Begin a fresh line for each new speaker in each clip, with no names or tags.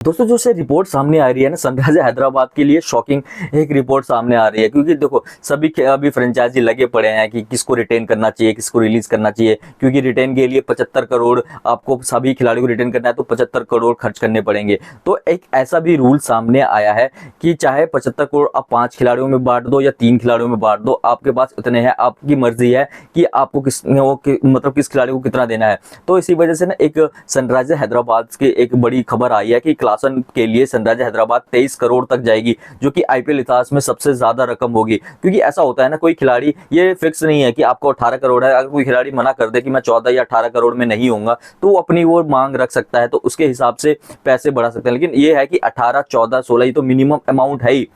दोस्तों जो से रिपोर्ट सामने आ रही है ना, सनराइजर्स हैदराबाद के लिए शॉकिंग एक रिपोर्ट सामने आ रही है। क्योंकि देखो सभी अभी फ्रेंचाइजी लगे पड़े हैं कि किसको रिटेन करना चाहिए, किसको रिलीज करना चाहिए। क्योंकि रिटेन के लिए 75 करोड़ आपको सभी खिलाड़ियों को रिटेन करना है तो 75 करोड़ खर्च करने पड़ेंगे। तो एक ऐसा भी रूल सामने आया है कि चाहे 75 करोड़ आप 5 खिलाड़ियों में बांट दो या 3 खिलाड़ियों में बांट दो, आपके पास इतने हैं, आपकी मर्जी है कि आपको मतलब किस खिलाड़ी को कितना देना है। तो इसी वजह से ना एक सनराइजर्स हैदराबाद की एक बड़ी खबर आई है कि क्लासन के लिए सनराइजर्स हैदराबाद 23 करोड़ तक जाएगी, जो कि आईपीएल इतिहास में सबसे ज्यादा रकम होगी। क्योंकि ऐसा होता है ना, कोई खिलाड़ी ये फिक्स नहीं है कि आपको 18 करोड़ है। अगर कोई खिलाड़ी मना कर दे कि मैं 14 या 18 करोड़ में नहीं होऊंगा, तो वो अपनी वो मांग रख सकता है, तो उसके हिसाब से पैसे बढ़ा सकते हैं। लेकिन ये है कि 18, 14, 16 ये तो मिनिमम अमाउंट है ही।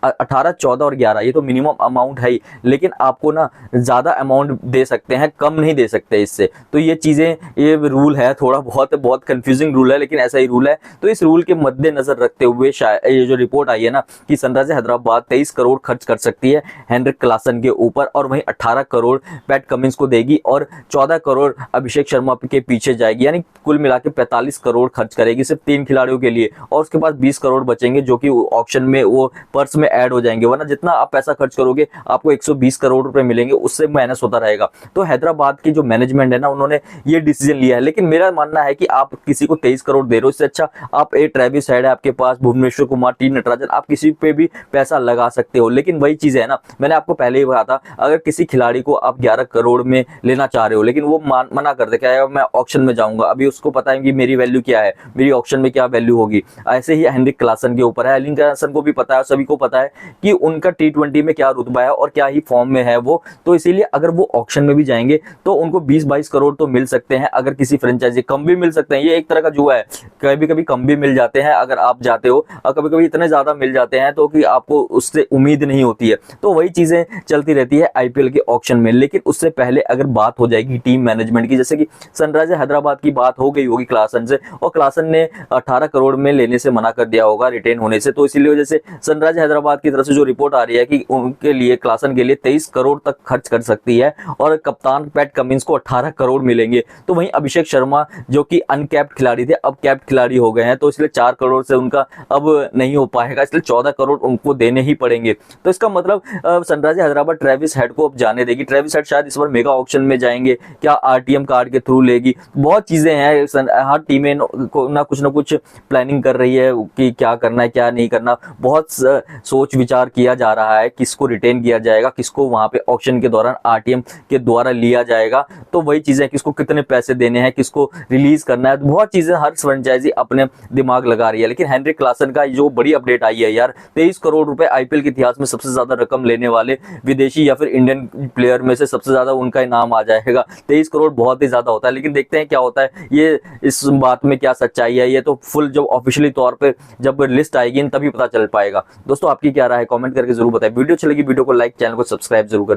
18, 14 और 11 ये तो मिनिमम अमाउंट है ही, लेकिन आपको ना ज्यादा अमाउंट दे सकते हैं, कम नहीं दे सकते इससे। तो ये चीजें, ये रूल है थोड़ा बहुत कंफ्यूजिंग रूल है, लेकिन ऐसा ही रूल है। तो इस रूल के मद्देनजर रखते हुए ये जो रिपोर्ट आई है ना कि सनराइजर्स हैदराबाद 23 करोड़ खर्च कर सकती है हेनरिक क्लासन के ऊपर, और वहीं 18 करोड़ पैट कमिंस को देगी और 14 करोड़ अभिषेक शर्मा के पीछे जाएगी। यानी कुल मिला के 45 करोड़ खर्च करेगी सिर्फ 3 खिलाड़ियों के लिए, और उसके बाद 20 करोड़ बचेंगे जो कि ऑक्शन में वो पर्स में ऐड हो जाएंगे। वरना जितना आप पैसा खर्च करोगे आपको 120 करोड़ रुपए मिलेंगे, उससे माइनस होता रहेगा। तो हैदराबाद की जो मैनेजमेंट है ना, उन्होंने ये डिसीजन लिया है। लेकिन मेरा मानना है कि आप किसी को 23 करोड़ दे रहे हो, इससे अच्छा आप ट्रेविस हेड है आपके पास, भुवनेश्वर कुमार, टी नटराजन, आप किसी पे भी पैसा लगा सकते हो। लेकिन वही चीज है ना, मैंने आपको पहले ही कहा था, अगर किसी खिलाड़ी को आप 11 करोड़ में लेना चाह रहे हो, लेकिन वो मना कर दे, क्या मैं ऑक्शन में जाऊंगा, अभी उसको पता है कि मेरी वैल्यू क्या है, मेरी ऑक्शन में क्या वैल्यू होगी। ऐसे ही हेनरिक क्लासन के ऊपर है, हेनरिक क्लासन को भी पता है, सभी को पता है कि उनका T20 में क्या रुतबा है और क्या ही फॉर्म में है वो। तो इसीलिए अगर वो ऑक्शन में भी जाएंगे तो उनको 20-22 करोड़ तो मिल सकते हैं। अगर किसी फ्रेंचाइजी कम भी मिल सकते हैं, ये एक तरह का जुआ है, कभी कभी कम भी मिल जाते हैं अगर आप जाते हो, और कभी कभी इतने ज्यादा मिल जाते हैं तो कि आपको उससे उम्मीद नहीं होती है। तो वही चीजें चलती रहती है आईपीएल के ऑक्शन में। लेकिन उससे पहले अगर बात हो जाएगी टीम मैनेजमेंट की, जैसे कि सनराइजर्स हैदराबाद की बात हो गई होगी क्लासन से, और क्लासन ने 18 करोड़ में लेने से मना कर दिया होगा रिटेन होने से। तो इसीलिए वजह से सनराइजर्स हैदराबाद की तरफ से जो रिपोर्ट आ रही है कि उनके लिए क्लासन के लिए 23 करोड़ तक खर्च कर सकती है, और कप्तान पैट कमिंस को 18 करोड़ मिलेंगे। तो वहीं अभिषेक शर्मा जो कि अनकैप्ड खिलाड़ी थे, अब कैप्ड खिलाड़ी हो गए हैं, तो इसलिए 4 करोड़ से उनका अब नहीं हो पाएगा, इसलिए 14 करोड़ उनको देने ही पड़ेंगे। तो इसका मतलब सनराइजर्स हैदराबाद ट्रेविस हेड को अब जाने देगी। ट्रेविस हेड शायद इस बार मेगा ऑक्शन में जाएंगे, क्या आरटीएम कार्ड के थ्रू लेगी, बहुत चीजें हैं। हर टीमें ना कुछ प्लानिंग कर रही है कि क्या करना है क्या नहीं करना। बहुत सोच विचार किया जा रहा है किसको रिटेन किया जाएगा, किसको वहां पे ऑक्शन के दौरान आरटीएम के द्वारा लिया जाएगा। तो वही चीजें, किसको कितने पैसे देने हैं, किसको रिलीज करना है, बहुत चीजें हर फ्रेंचाइजी अपने दिमाग लगा रही है। लेकिन हेनरिक क्लासन का जो बड़ी अपडेट आई है यार, 23 करोड़ रुपए आईपीएल के इतिहास में सबसे ज्यादा रकम लेने वाले विदेशी या फिर इंडियन प्लेयर में से सबसे ज्यादा उनका ही नाम आ जाएगा। 23 करोड़ बहुत ही ज्यादा होता है, लेकिन देखते हैं क्या होता है, ये इस बात में क्या सच्चाई है, ये तो फुल जब ऑफिशियली तौर पे जब लिस्ट आएगी तभी पता चल पाएगा। दोस्तों आपकी क्या राय है, कमेंट करके जरूर बताएं। वीडियो अच्छी लगी वीडियो को लाइक, चैनल को सब्सक्राइब जरूर कर दें।